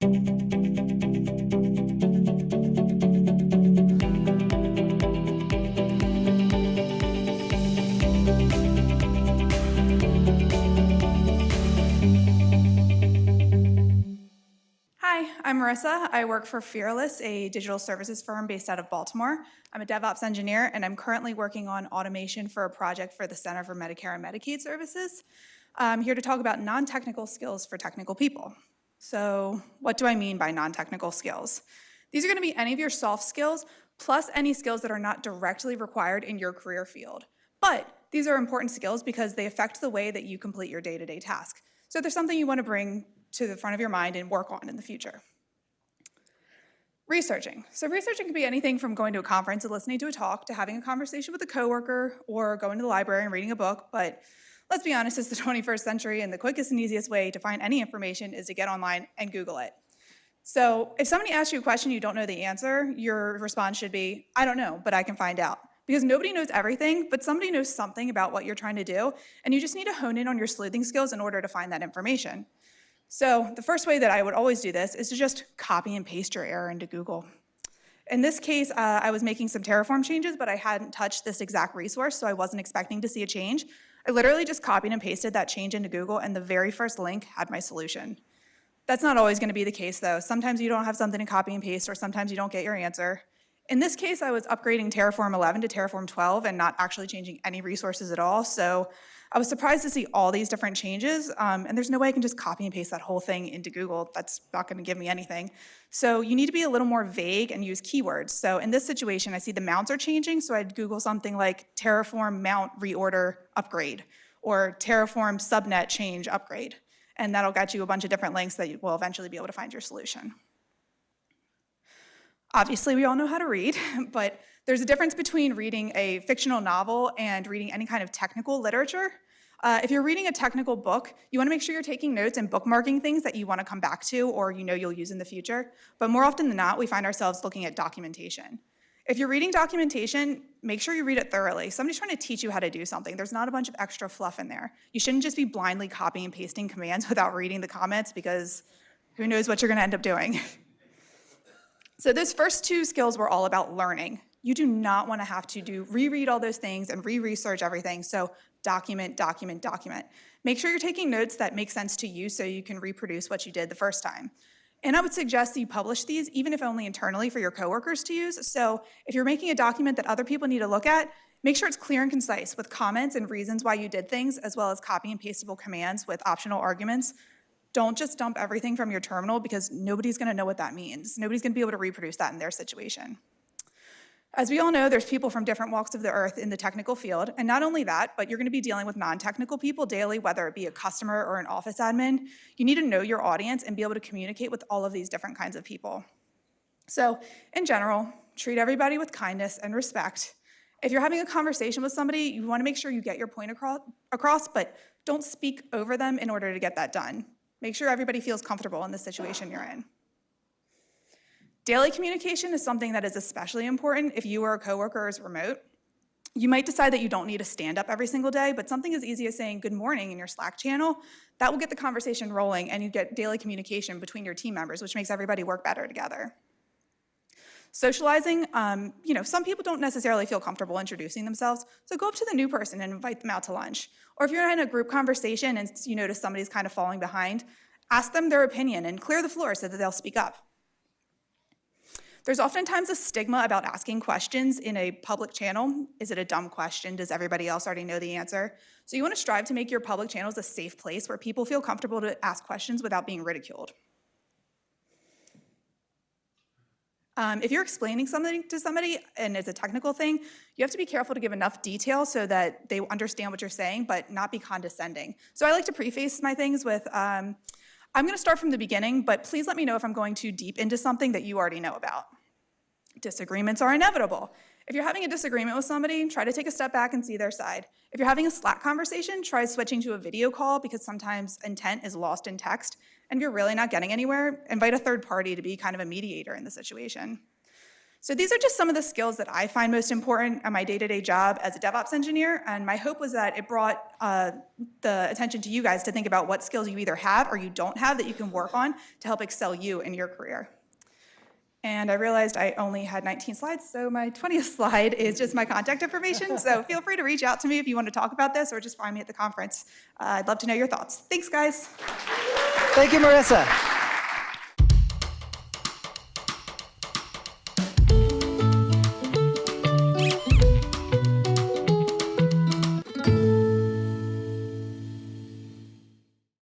Hi, I'm Marissa. I work for Fearless, a digital services firm based out of Baltimore. I'm a DevOps engineer, and I'm currently working on automation for a project for the Center for Medicare and Medicaid Services. I'm here to talk about non-technical skills for technical people. So what do I mean by non-technical skills? These are going to be any of your soft skills, plus any skills that are not directly required in your career field. But these are important skills because they affect the way that you complete your day-to-day task. So there's something you want to bring to the front of your mind and work on in the future. Researching. So researching can be anything from going to a conference and listening to a talk to having a conversation with a coworker or going to the library and reading a book. But let's be honest, it's the 21st century, and the quickest and easiest way to find any information is to get online and Google it. So if somebody asks you a question you don't know the answer, your response should be, I don't know, but I can find out. Because nobody knows everything, but somebody knows something about what you're trying to do, and you just need to hone in on your sleuthing skills in order to find that information. So the first way that I would always do this is to just copy and paste your error into Google. In this case, I was making some Terraform changes, but I hadn't touched this exact resource, so I wasn't expecting to see a change. I literally just copied and pasted that change into Google, and the very first link had my solution. That's not always going to be the case, though. Sometimes you don't have something to copy and paste, or sometimes you don't get your answer. In this case, I was upgrading Terraform 11 to Terraform 12 and not actually changing any resources at all, so I was surprised to see all these different changes, and there's no way I can just copy and paste that whole thing into Google. That's not going to give me anything. So you need to be a little more vague and use keywords. So in this situation, I see the mounts are changing, so I'd Google something like Terraform mount reorder upgrade or Terraform subnet change upgrade, and that'll get you a bunch of different links that you will eventually be able to find your solution. Obviously, we all know how to read, but there's a difference between reading a fictional novel and reading any kind of technical literature. If you're reading a technical book, you want to make sure you're taking notes and bookmarking things that you want to come back to or you know you'll use in the future. But more often than not, we find ourselves looking at documentation. If you're reading documentation, make sure you read it thoroughly. Somebody's trying to teach you how to do something. There's not a bunch of extra fluff in there. You shouldn't just be blindly copying and pasting commands without reading the comments because who knows what you're going to end up doing. So those first two skills were all about learning. You do not want to have to reread all those things and re-research everything, so document, document, document. Make sure you're taking notes that make sense to you so you can reproduce what you did the first time. And I would suggest that you publish these, even if only internally for your coworkers to use. So if you're making a document that other people need to look at, make sure it's clear and concise with comments and reasons why you did things, as well as copy and pastable commands with optional arguments. Don't just dump everything from your terminal because nobody's going to know what that means. Nobody's going to be able to reproduce that in their situation. As we all know, there's people from different walks of the earth in the technical field, and not only that, but you're going to be dealing with non-technical people daily, whether it be a customer or an office admin. You need to know your audience and be able to communicate with all of these different kinds of people. So, in general, treat everybody with kindness and respect. If you're having a conversation with somebody, you want to make sure you get your point across, but don't speak over them in order to get that done. Make sure everybody feels comfortable in the situation you're in. Daily communication is something that is especially important if you or a coworker is remote. You might decide that you don't need to stand up every single day, but something as easy as saying good morning in your Slack channel, that will get the conversation rolling and you get daily communication between your team members, which makes everybody work better together. Socializing, some people don't necessarily feel comfortable introducing themselves, so go up to the new person and invite them out to lunch. Or if you're in a group conversation and you notice somebody's kind of falling behind, ask them their opinion and clear the floor so that they'll speak up. There's oftentimes a stigma about asking questions in a public channel. Is it a dumb question? Does everybody else already know the answer? So you want to strive to make your public channels a safe place where people feel comfortable to ask questions without being ridiculed. If you're explaining something to somebody and it's a technical thing, you have to be careful to give enough detail so that they understand what you're saying, but not be condescending. So I like to preface my things with, I'm going to start from the beginning, but please let me know if I'm going too deep into something that you already know about. Disagreements are inevitable. If you're having a disagreement with somebody, try to take a step back and see their side. If you're having a Slack conversation, try switching to a video call because sometimes intent is lost in text. And if you're really not getting anywhere, invite a third party to be kind of a mediator in the situation. So these are just some of the skills that I find most important at my day-to-day job as a DevOps engineer, and my hope was that it brought the attention to you guys to think about what skills you either have or you don't have that you can work on to help excel you in your career. And I realized I only had 19 slides, so my 20th slide is just my contact information, so feel free to reach out to me if you want to talk about this or just find me at the conference. I'd love to know your thoughts. Thanks, guys. Thank you, Marissa.